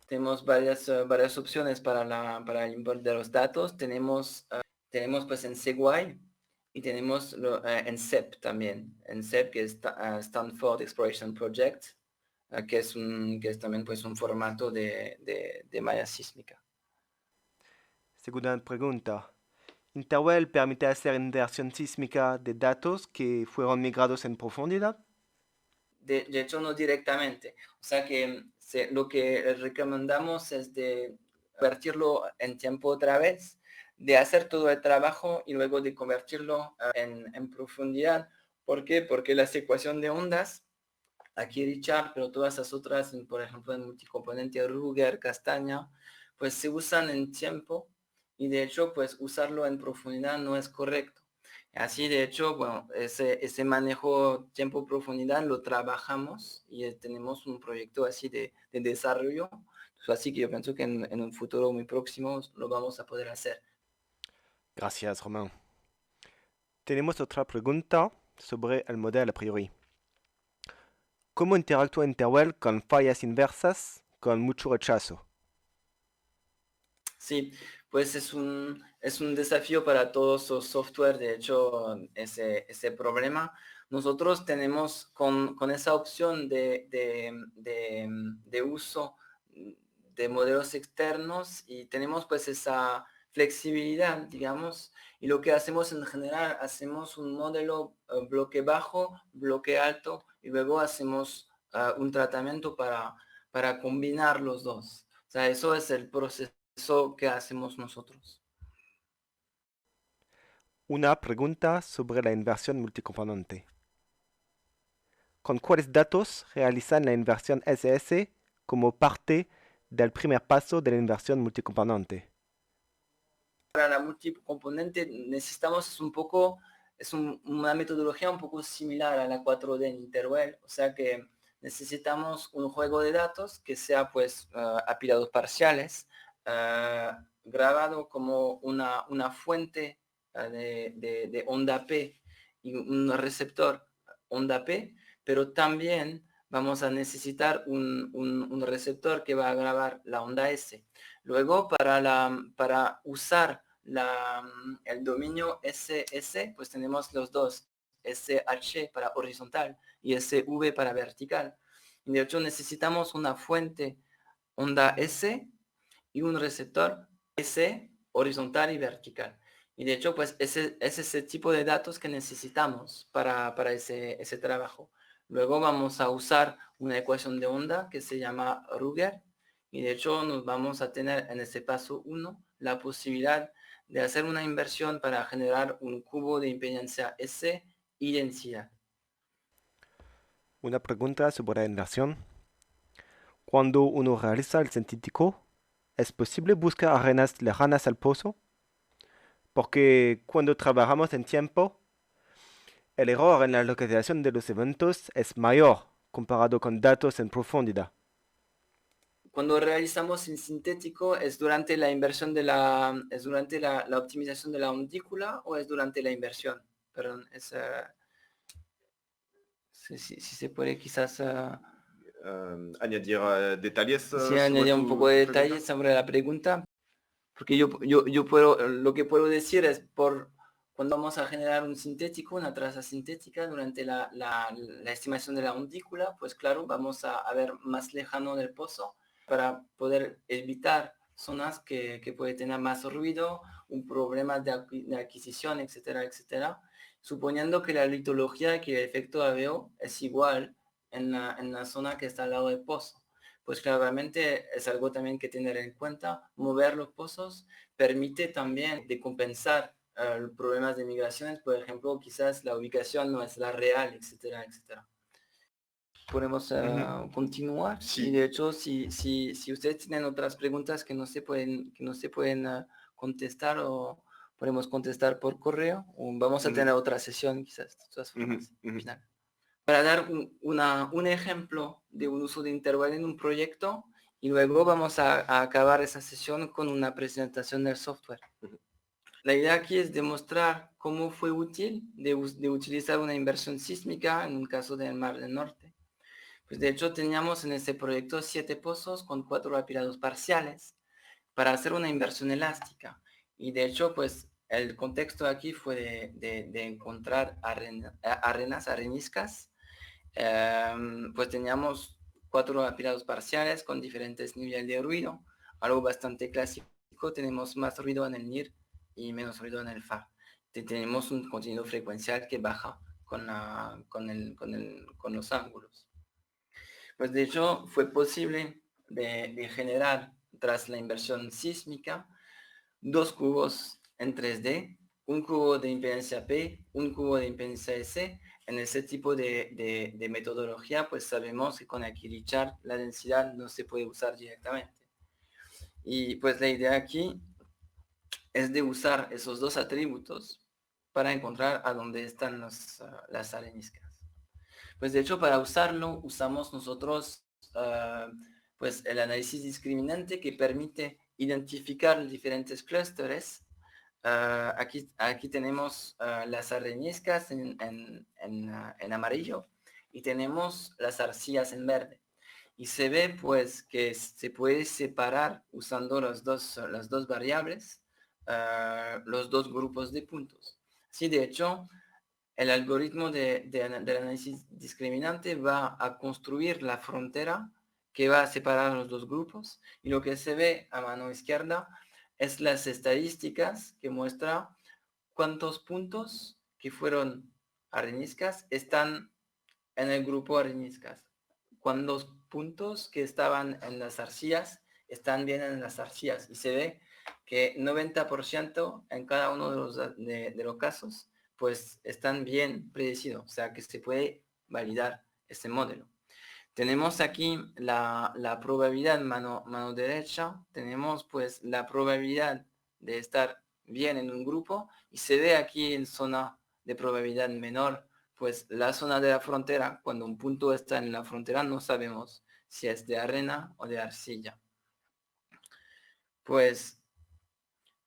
Tenemos varias opciones para el import de los datos. Tenemos pues en Segway y tenemos en CEP también. En CEP, que es Stanford Exploration Project, que es también pues un formato de malla sísmica. Segunda pregunta. ¿Interwell permite hacer inversión sísmica de datos que fueron migrados en profundidad? De hecho, no directamente. O sea que lo que recomendamos es de convertirlo en tiempo otra vez, de hacer todo el trabajo y luego de convertirlo en profundidad. ¿Por qué? Porque las ecuaciones de ondas, aquí Richard, pero todas las otras, por ejemplo, en multicomponente Ruger, Castaña, pues se usan en tiempo y de hecho, pues usarlo en profundidad no es correcto. Así, de hecho, bueno, ese manejo tiempo-profundidad lo trabajamos y tenemos un proyecto así de desarrollo. Así que yo pienso que en un futuro muy próximo lo vamos a poder hacer. Gracias, Romain. Tenemos otra pregunta sobre el modelo a priori. ¿Cómo interactúa Interwell con fallas inversas con mucho rechazo? Sí, pues es un desafío para todos los software, de hecho, ese problema. Nosotros tenemos con esa opción de uso de modelos externos y tenemos pues esa flexibilidad, digamos, y lo que hacemos en general, hacemos un modelo bloque bajo, bloque alto y luego hacemos un tratamiento para combinar los dos. O sea, eso es el proceso que hacemos nosotros. Una pregunta sobre la inversión multicomponente. ¿Con cuáles datos realizan la inversión SS como parte del primer paso de la inversión multicomponente? Para la multicomponente necesitamos una metodología un poco similar a la 4D en Interwell, o sea que necesitamos un juego de datos que sea pues apilados parciales, grabado como una fuente de onda P y un receptor onda P, pero también vamos a necesitar un receptor que va a grabar la onda S. Luego, para usar el dominio SS, pues tenemos los dos, SH para horizontal y SV para vertical. Y de hecho necesitamos una fuente onda S y un receptor S horizontal y vertical. Y de hecho, pues es ese tipo de datos que necesitamos para ese trabajo. Luego vamos a usar una ecuación de onda que se llama Ruger. Y de hecho nos vamos a tener en ese paso 1 la posibilidad de hacer una inversión para generar un cubo de impedancia S y densidad. Una pregunta sobre la inversión. Cuando uno realiza el científico, ¿es posible buscar arenas lejanas al pozo? Porque cuando trabajamos en tiempo, el error en la localización de los eventos es mayor comparado con datos en profundidad. Cuando realizamos en sintético, ¿es durante la inversión es durante la optimización de la ondícula o es durante la inversión? Perdón, si se puede quizás Añadir detalles si sobre añadir un poco de tu pregunta. detalle sobre la pregunta, porque yo puedo, lo que puedo decir es cuando vamos a generar un sintético, una traza sintética durante la estimación de la ondícula, pues claro, vamos a ver más lejano del pozo para poder evitar zonas que puede tener más ruido, un problema de adquisición, etcétera, etcétera. Suponiendo que la litología, que el efecto ABO es igual en la zona que está al lado del pozo. Pues claramente es algo también que tener en cuenta. Mover los pozos permite también de compensar problemas de migraciones, por ejemplo, quizás la ubicación no es la real, etcétera, etcétera. Podemos Ujú. continuar y Sí, de hecho si ustedes tienen otras preguntas que no se pueden contestar podemos contestar por correo o vamos a tener otra sesión quizás, de todas formas, final. Para dar un ejemplo de un uso de intervalo en un proyecto y luego vamos a acabar esa sesión con una presentación del software. La idea aquí es demostrar cómo fue útil de utilizar una inversión sísmica en un caso del Mar del Norte. Pues de hecho teníamos en este proyecto 7 pozos con 4 apilados parciales para hacer una inversión elástica. Y de hecho, pues el contexto aquí fue de encontrar areniscas. Pues teníamos 4 apilados parciales con diferentes niveles de ruido, algo bastante clásico. Tenemos más ruido en el NIR y menos ruido en el FAR. Tenemos un contenido frecuencial que baja con los ángulos. Pues de hecho fue posible de generar, tras la inversión sísmica, 2 cubos en 3D, un cubo de impedancia P, un cubo de impedancia S. En ese tipo de metodología, pues sabemos que con Akili-Chart la densidad no se puede usar directamente. Y pues la idea aquí es de usar esos 2 atributos para encontrar a dónde están las areniscas. Pues de hecho para usarlo usamos nosotros pues el análisis discriminante que permite identificar diferentes clústeres. Aquí tenemos las areniscas en amarillo y tenemos las arcillas en verde. Y se ve pues que se puede separar usando las dos variables, los 2 grupos de puntos. Sí, de hecho, el algoritmo del análisis discriminante va a construir la frontera que va a separar los 2 grupos y lo que se ve a mano izquierda es las estadísticas que muestra cuántos puntos que fueron areniscas están en el grupo areniscas, cuántos puntos que estaban en las arcillas están bien en las arcillas y se ve que 90% en cada uno de los casos pues están bien predecidos, o sea que se puede validar este modelo. Tenemos aquí la probabilidad mano derecha, tenemos pues la probabilidad de estar bien en un grupo y se ve aquí en zona de probabilidad menor, pues la zona de la frontera, cuando un punto está en la frontera no sabemos si es de arena o de arcilla. Pues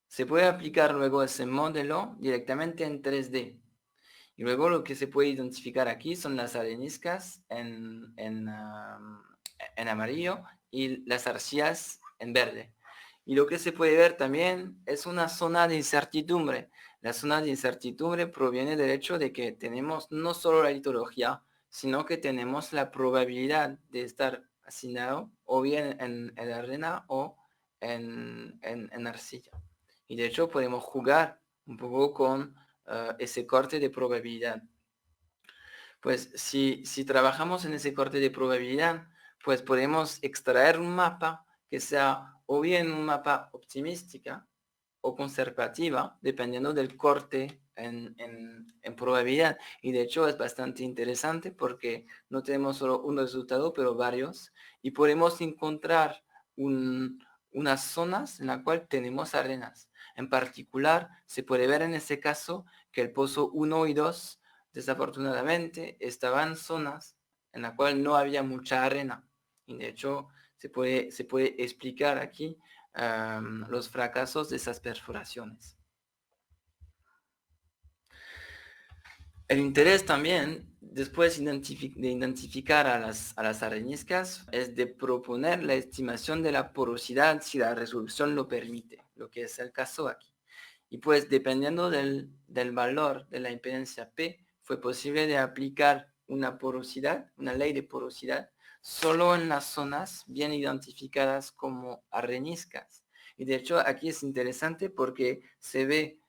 se puede aplicar luego ese modelo directamente en 3D. Y luego lo que se puede identificar aquí son las areniscas en amarillo y las arcillas en verde. Y lo que se puede ver también es una zona de incertidumbre. La zona de incertidumbre proviene del hecho de que tenemos no solo la litología, sino que tenemos la probabilidad de estar asignado o bien en arena o en arcilla. Y de hecho podemos jugar un poco con ese corte de probabilidad. Pues si trabajamos en ese corte de probabilidad, pues podemos extraer un mapa que sea o bien un mapa optimística o conservativa, dependiendo del corte en probabilidad. Y de hecho es bastante interesante porque no tenemos solo un resultado, pero varios. Y podemos encontrar unas zonas en las cuales tenemos arenas. En particular, se puede ver en este caso que el pozo 1 y 2, desafortunadamente, estaban zonas en las cuales no había mucha arena. Y de hecho, se puede explicar aquí los fracasos de esas perforaciones. El interés también, después de identificar a las areniscas, es de proponer la estimación de la porosidad si la resolución lo permite, lo que es el caso aquí. Y pues dependiendo del valor de la impedancia P, fue posible de aplicar una porosidad, una ley de porosidad, solo en las zonas bien identificadas como areniscas. Y de hecho aquí es interesante porque se ve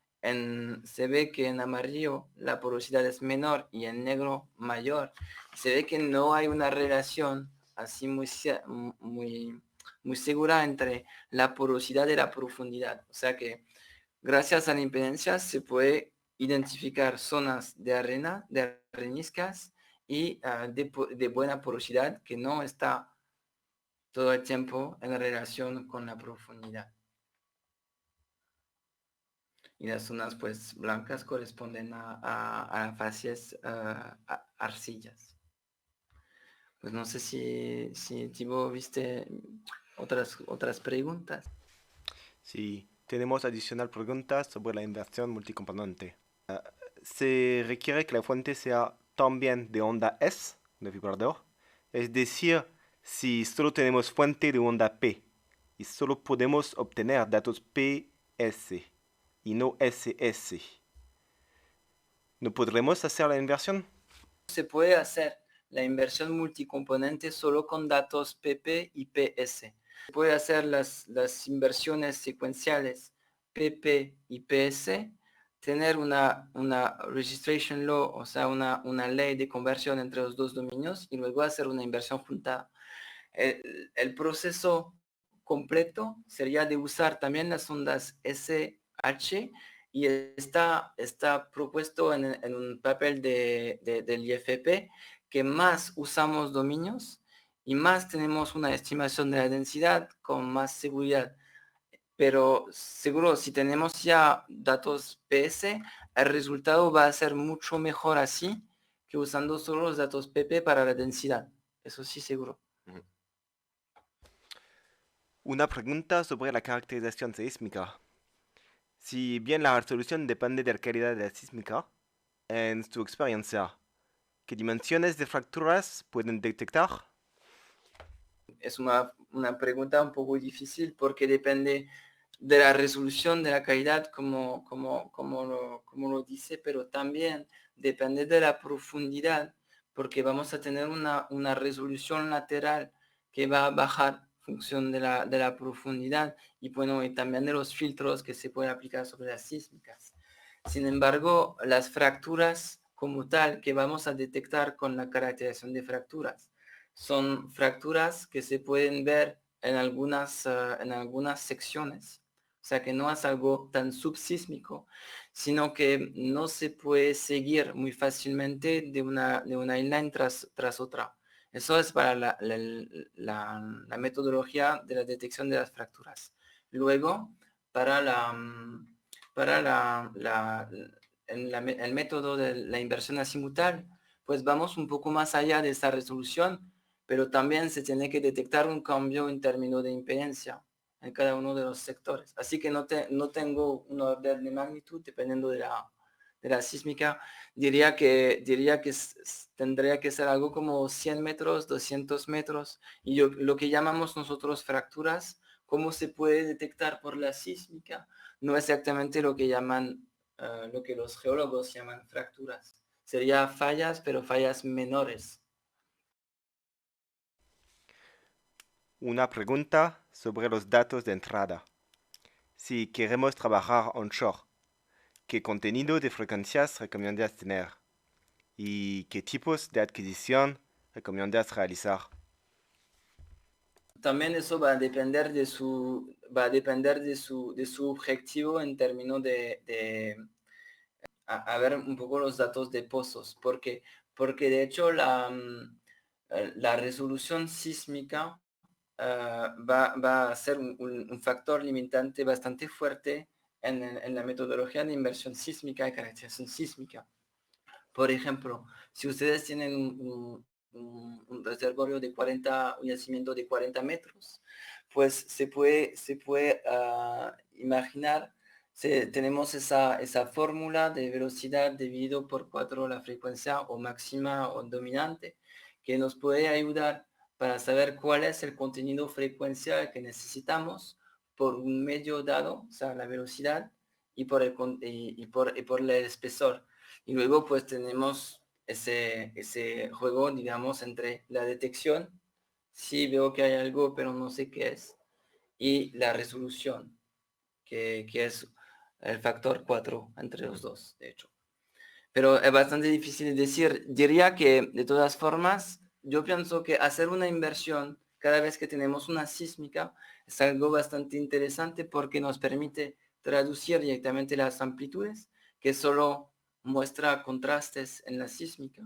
que en amarillo la porosidad es menor y en negro mayor. Se ve que no hay una relación así muy segura entre la porosidad y la profundidad. O sea que gracias a la impedancia se puede identificar zonas de arena, de areniscas y de buena porosidad que no está todo el tiempo en relación con la profundidad. y las zonas pues blancas corresponden a facies arcillas. Pues no sé si Thibaut viste otras preguntas. Sí, tenemos adicional preguntas sobre la inversión multicomponente. Se requiere que la fuente sea también de onda S, de vibrador. Es decir, si solo tenemos fuente de onda P y solo podemos obtener datos PS y no SS, ¿no podremos hacer la inversión? Se puede hacer la inversión multicomponente solo con datos PP y PS. Se puede hacer las inversiones secuenciales PP y PS, tener una registration law, o sea, una ley de conversión entre los dos dominios y luego hacer una inversión juntada. El proceso completo sería de usar también las ondas SH y está propuesto en un papel del IFP que más usamos dominios y más tenemos una estimación de la densidad con más seguridad. Pero seguro, si tenemos ya datos PS, el resultado va a ser mucho mejor así que usando solo los datos PP para la densidad. Eso sí, seguro. Una pregunta sobre la caracterización sísmica. Si bien la resolución depende de la calidad de la sísmica, en su experiencia, ¿qué dimensiones de fracturas pueden detectar? Es una pregunta un poco difícil porque depende de la resolución, de la calidad, como lo dice, pero también depende de la profundidad, porque vamos a tener una resolución lateral que va a bajar en función de la profundidad y, bueno, y también de los filtros que se pueden aplicar sobre las sísmicas. Sin embargo, las fracturas como tal que vamos a detectar con la caracterización de fracturas son fracturas que se pueden ver en algunas secciones. O sea que no es algo tan subsísmico, sino que no se puede seguir muy fácilmente de una inline tras otra. Eso es para la metodología de la detección de las fracturas. Luego, para el método de la inversión azimutal, pues vamos un poco más allá de esa resolución, pero también se tiene que detectar un cambio en términos de impedancia en cada uno de los sectores. Así que no tengo un orden de magnitud dependiendo de la sísmica. Diría que tendría que ser algo como 100 metros, 200 metros. Y lo que llamamos nosotros fracturas, cómo se puede detectar por la sísmica, no es exactamente lo que lo que los geólogos llaman fracturas. Sería fallas, pero fallas menores. Una pregunta sobre los datos de entrada. Si queremos trabajar onshore, ¿qué contenido de frecuencias recomiendas tener? ¿Y qué tipos de adquisición recomiendas realizar? También eso va a depender de su objetivo en términos a ver un poco los datos de pozos, porque de hecho la resolución sísmica va a ser un factor limitante bastante fuerte en la metodología de inversión sísmica y caracterización sísmica. Por ejemplo, si ustedes tienen un reservorio de 40, un yacimiento de 40 metros, pues se puede imaginar, tenemos esa fórmula de velocidad dividido por 4 la frecuencia o máxima o dominante, que nos puede ayudar para saber cuál es el contenido frecuencial que necesitamos por un medio dado, o sea, la velocidad, y por el espesor. Y luego pues tenemos ese juego, digamos, entre la detección, sí veo que hay algo, pero no sé qué es, y la resolución, que es el factor 4 entre los dos, de hecho. Pero es bastante difícil de decir. Diría que, de todas formas, yo pienso que hacer una inversión cada vez que tenemos una sísmica es algo bastante interesante porque nos permite traducir directamente las amplitudes, que solo muestra contrastes en la sísmica.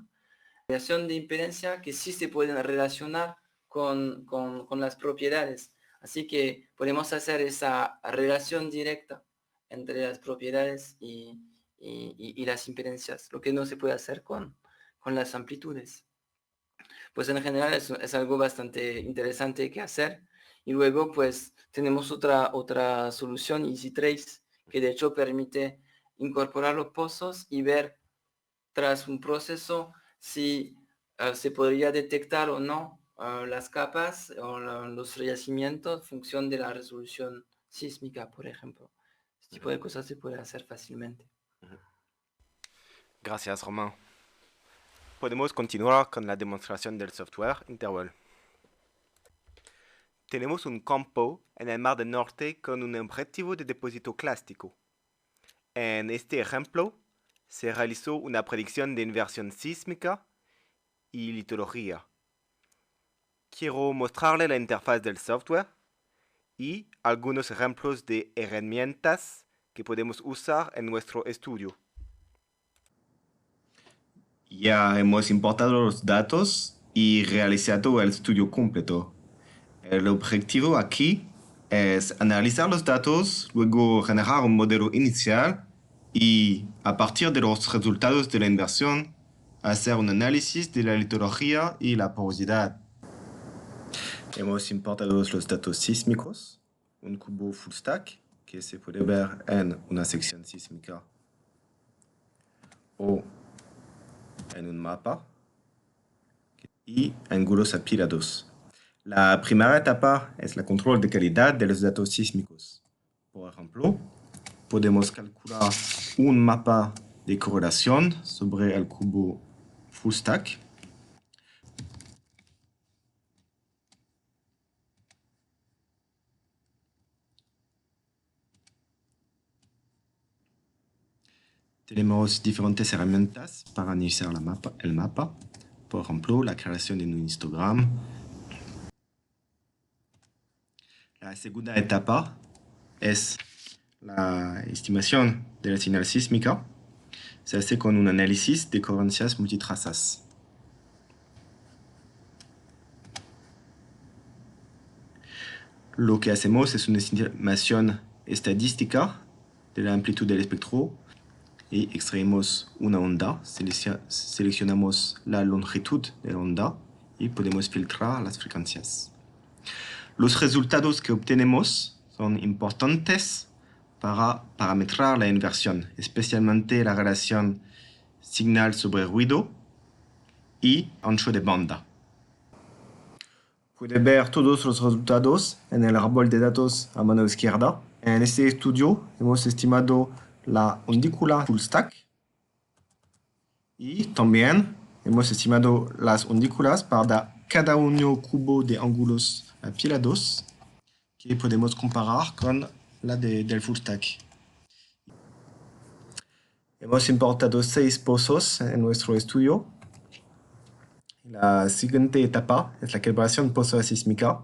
Relación de impedancia que sí se pueden relacionar con las propiedades. Así que podemos hacer esa relación directa entre las propiedades y las impedancias, lo que no se puede hacer con las amplitudes. Pues en general es algo bastante interesante que hacer. Y luego pues tenemos otra solución, EasyTrace, que de hecho permite incorporar los pozos y ver tras un proceso si se podría detectar o no las capas o los reyacimientos en función de la resolución sísmica, por ejemplo. Este tipo de cosas se puede hacer fácilmente. Gracias, Romain. Podemos continuar con la demostración del software Interwell. Tenemos un campo en el Mar del Norte con un objetivo de depósito clásico. En este ejemplo, se realizó una predicción de inversión sísmica y litología. Quiero mostrarle la interfaz del software y algunos ejemplos de herramientas que podemos usar en nuestro estudio. Ya hemos importado los datos y realizado el estudio completo. El objetivo aquí es analizar los datos, luego generar un modelo inicial y, a partir de los resultados de la inversión, hacer un análisis de la litología y la porosidad. Hemos importado los datos sísmicos, un cubo full stack que se puede ver en una sección sísmica o en un mapa y ángulos apilados. La primera etapa es el control de calidad de los datos sísmicos. Por ejemplo, podemos calcular un mapa de correlación sobre el cubo full stack. Tenemos diferentes herramientas para analizar el mapa. Por ejemplo, la creación de un histogram. La segunda etapa es la estimación de la señal sísmica. Se hace con un análisis de coherencias multitrazas. Lo que hacemos es una estimación estadística de la amplitud del espectro y extraemos una onda, seleccionamos la longitud de la onda y podemos filtrar las frecuencias. Los resultados que obtenemos son importantes para parametrar la inversión, especialmente la relación señal sobre ruido y ancho de banda. Puede ver todos los resultados en el árbol de datos a mano izquierda. En este estudio hemos estimado la undícula full stack y también hemos estimado las undículas para cada uno cubo de ángulos apilados que podemos comparar con la del full stack. Hemos importado 6 pozos en nuestro estudio. La siguiente etapa es la calibración pozo-sísmica.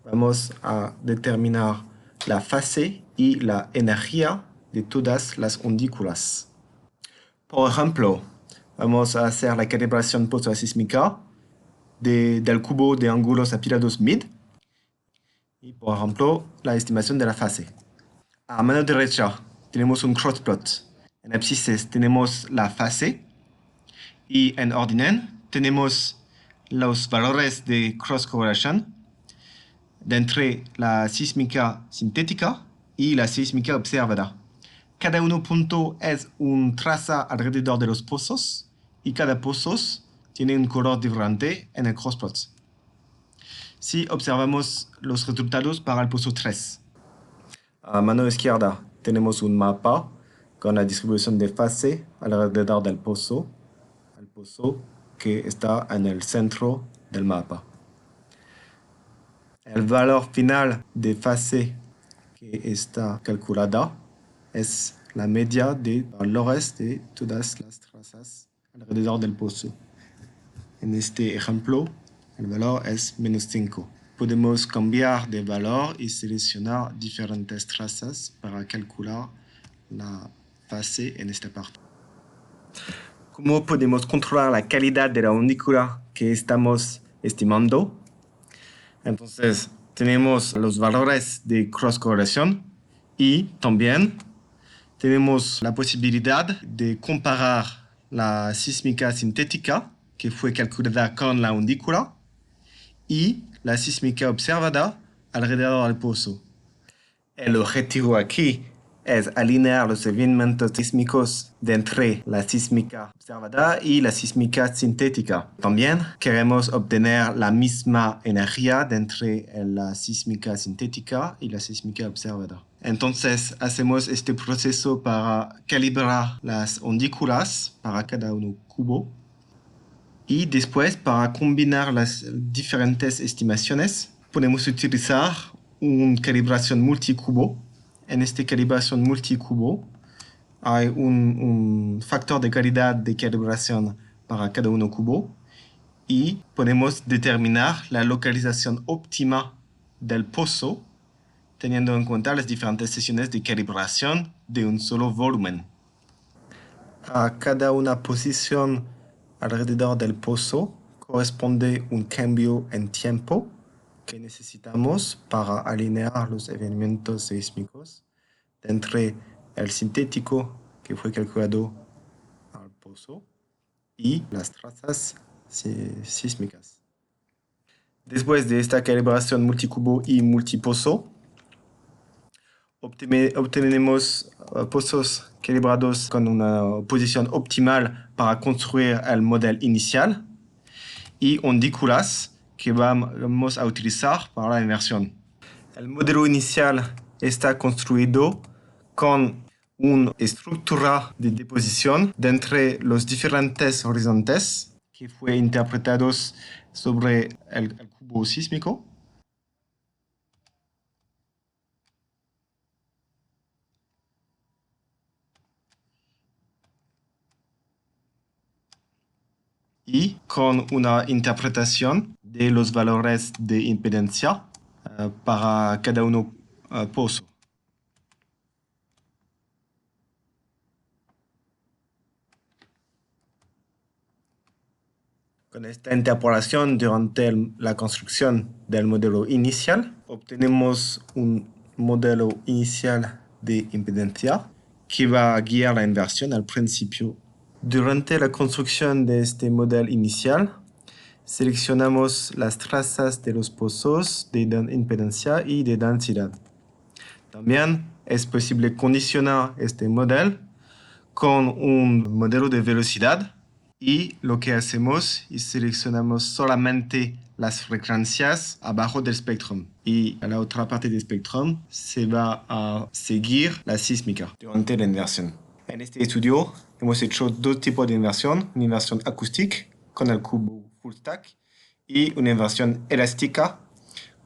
Vamos a determinar la fase y la energía de todas las undículas. Por ejemplo, vamos a hacer la calibración pozo-sísmica del cubo de ángulos apilados MID y, por ejemplo, la estimación de la fase. A mano derecha tenemos un crossplot. En abscisses tenemos la fase y en ordinen tenemos los valores de cross correlation entre la sísmica sintética y la sísmica observada. Cada punto es un traza alrededor de los pozos y cada pozo tiene un color diferente en el crossplot. Si observamos los resultados para el pozo 3. A mano izquierda tenemos un mapa con la distribución de fase alrededor del pozo, el pozo que está en el centro del mapa. El valor final de fase que está calculada es la media de valores de todas las trazas alrededor del pozo. En este ejemplo, el valor es -5. Podemos cambiar de valor y seleccionar diferentes trazas para calcular la fase en esta parte. ¿Cómo podemos controlar la calidad de la undícula que estamos estimando? Entonces, tenemos los valores de cross correlación y también tenemos la posibilidad de comparar la sísmica sintética, que fue calculada con la undícula, y la sísmica observada alrededor del pozo. El objetivo aquí es alinear los eventos sísmicos de entre la sísmica observada y la sísmica sintética. También queremos obtener la misma energía de entre la sísmica sintética y la sísmica observada. Entonces hacemos este proceso para calibrar las undículas para cada uno cubo y después para combinar las diferentes estimaciones podemos utilizar una calibración multicubo. En esta calibración multicubo hay un factor de calidad de calibración para cada uno cubo y podemos determinar la localización óptima del pozo teniendo en cuenta las diferentes sesiones de calibración de un solo volumen. A cada una posición alrededor del pozo corresponde un cambio en tiempo que necesitamos para alinear los eventos sísmicos entre el sintético que fue calculado al pozo y las trazas sísmicas. Después de esta calibración multicubo y multipozo, obtenemos pozos calibrados con una posición optimal para construir el modelo inicial y undículas que vamos a utilizar para la inversión. El modelo inicial está construido con una estructura de deposición de entre los diferentes horizontes que fue interpretados sobre el cubo sísmico. Y con una interpretación de los valores de impedancia para cada uno pozo. Con esta interpolación durante la construcción del modelo inicial, obtenemos un modelo inicial de impedancia que va a guiar la inversión al principio. Durante la construcción de este modelo inicial, seleccionamos las trazas de los pozos de impedancia y de densidad. También es posible condicionar este modelo con un modelo de velocidad y lo que hacemos es seleccionamos solamente las frecuencias abajo del espectro y a la otra parte del espectro se va a seguir la sísmica durante la inversión. En este estudio hemos hecho dos tipos de inversión, una inversión acústica con el cubo full stack y una inversión elástica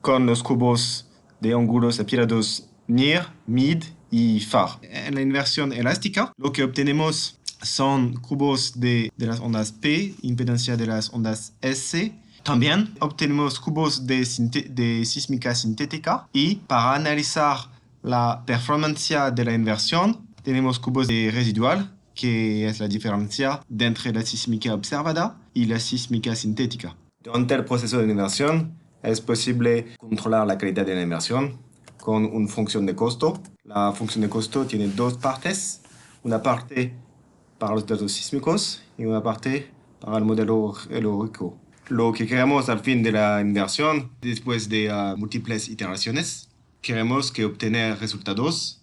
con los cubos de ángulos apilados NIR, MID y FAR. En la inversión elástica lo que obtenemos son cubos de las ondas P, impedancia de las ondas S. También obtenemos cubos de sísmica sintética y para analizar la performance de la inversión tenemos cubos de residual, que es la diferencia entre la sísmica observada y la sísmica sintética. Durante el proceso de inversión es posible controlar la calidad de la inversión con una función de costo. La función de costo tiene dos partes, una parte para los datos sísmicos y una parte para el modelo geológico. Lo que queremos al fin de la inversión, después de múltiples iteraciones, queremos que obtener resultados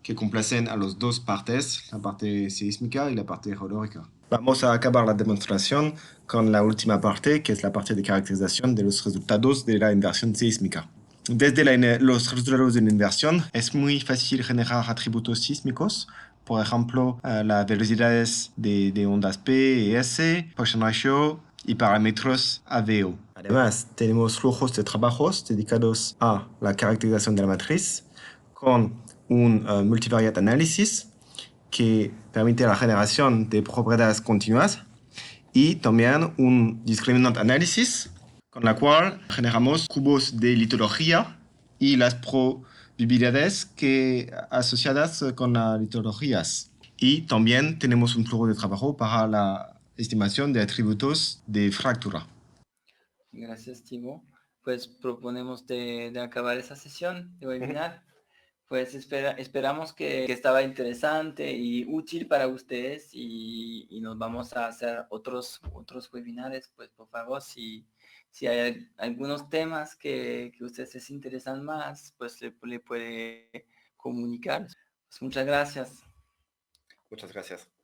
que complacen a las dos partes, la parte sísmica y la parte geológica. Vamos a acabar la demostración con la última parte, que es la parte de caracterización de los resultados de la inversión sísmica. Desde los resultados de la inversión es muy fácil generar atributos sísmicos, por ejemplo, las velocidades de ondas P y S, Poisson ratio y parámetros AVO. Además, tenemos flujos de trabajos dedicados a la caracterización de la matriz con un multivariate análisis que permite la generación de propiedades continuas y también un discriminant análisis con la cual generamos cubos de litología y las probabilidades asociadas con las litologías. Y también tenemos un flujo de trabajo para la estimación de atributos de fractura. Gracias, Timo. Pues proponemos de acabar esa sesión de webinar. Pues esperamos que estaba interesante y útil para ustedes y nos vamos a hacer otros webinars, pues por favor, si hay algunos temas que ustedes les interesan más, pues le puede comunicar. Pues muchas gracias. Muchas gracias.